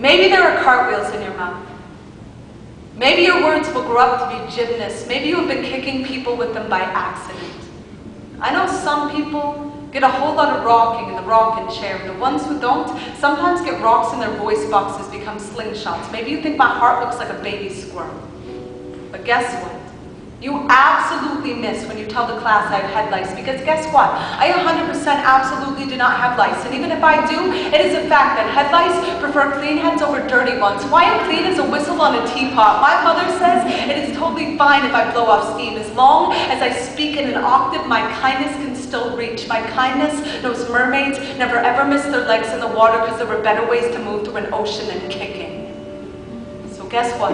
Maybe there are cartwheels in your mouth. Maybe your words will grow up to be gymnasts. Maybe you have been kicking people with them by accident. I know some people get a whole lot of rocking in the rocking chair. The ones who don't sometimes get rocks in their voice boxes, become slingshots. Maybe you think my heart looks like a baby squirrel. But guess what? You absolutely miss when you tell the class I have head lice, because guess what? I 100% absolutely do not have lice, and even if I do, it is a fact that head lice prefer clean heads over dirty ones. Why I'm clean as a whistle on a teapot. My mother says it is totally fine if I blow off steam, as long as I speak in an octave my kindness can still reach. My kindness knows mermaids never ever miss their legs in the water because there were better ways to move through an ocean than kicking. So guess what?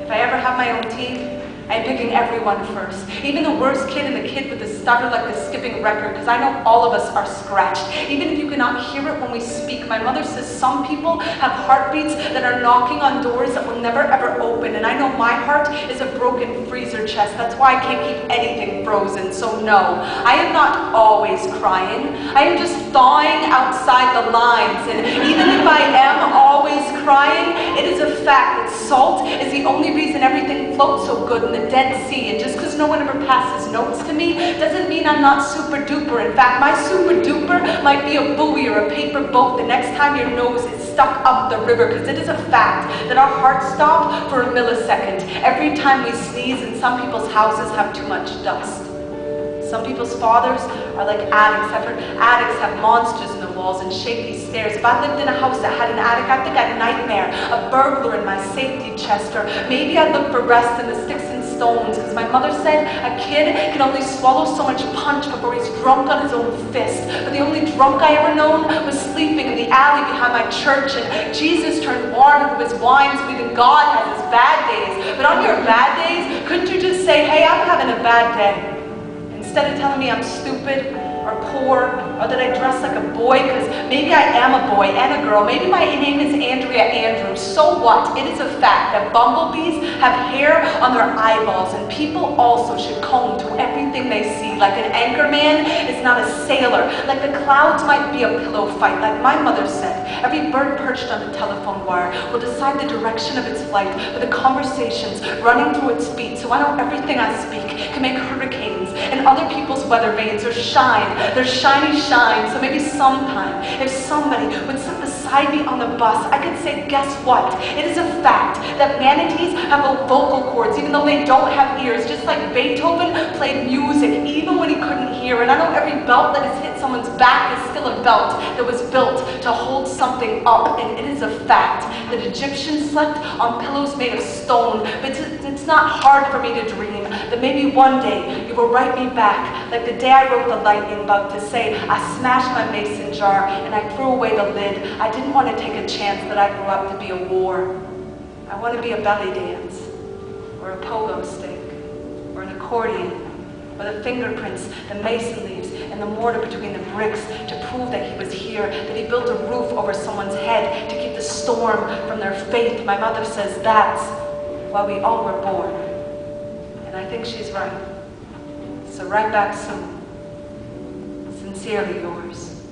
If I ever have my own teeth, I am picking everyone first. Even the worst kid and the kid with the stutter like the skipping record, because I know all of us are scratched. Even if you cannot hear it when we speak. My mother says some people have heartbeats that are knocking on doors that will never ever open. And I know my heart is a broken freezer chest. That's why I can't keep anything frozen. So no, I am not always crying. I am just thawing outside the lines. And even if I am always crying, it is a fact that salt is the only reason everything floats so good in the Dead Sea. And just because no one ever passes notes to me doesn't mean I'm not super duper. In fact, my super duper might be a buoy or a paper boat the next time your nose is stuck up the river, because it is a fact that our hearts stop for a millisecond every time we sneeze, and some people's houses have too much dust. Some people's fathers are like addicts. I've heard addicts have monsters in the walls and shaky stairs. If I lived in a house that had an attic, I think I'd nightmare a burglar in my safety chest. Or maybe I'd look for rest in the sticks and stones, because my mother said a kid can only swallow so much punch before he's drunk on his own fist. But the only drunk I ever known was sleeping in the alley behind my church, and Jesus turned water into his wine, so even God has his bad days. But on your bad days, couldn't you just say, hey, I'm having a bad day? Instead of telling me I'm stupid or poor or that I dress like a boy, because maybe I am a boy and a girl. Maybe my name is Andrea Andrews. So what? It is a fact that bumblebees have hair on their eyeballs, and people also should comb to everything they see. Like an anchor man is not a sailor. Like the clouds might be a pillow fight. Like my mother said, every bird perched on the telephone wire will decide the direction of its flight with the conversations running through its feet. So I know everything I speak can make hurricanes and other people's weather vanes or shine their shiny shine. So maybe sometime, if somebody would sit beside me on the bus, I could say, guess what? It is a fact that manatees have vocal cords, even though they don't have ears. Just like Beethoven played music, even when he couldn't hear. And I know every belt that has hit someone's back is still a belt that was built to hold something up. And it is a fact that Egyptians slept on pillows made of stone. But it's not hard for me to dream that maybe one day you will write me back, like the day I wrote the lightning bug, to say I smashed my mason jar and I threw away the lid. I didn't want to take a chance that I grew up to be a war. I want to be a belly dance, or a pogo stick, or an accordion, or the fingerprints, the mason leaves, and the mortar between the bricks to prove that he was here, that he built a roof over someone's head to keep the storm from their faith. My mother says that's why we all were born. And I think she's right. So write back soon. Sincerely yours.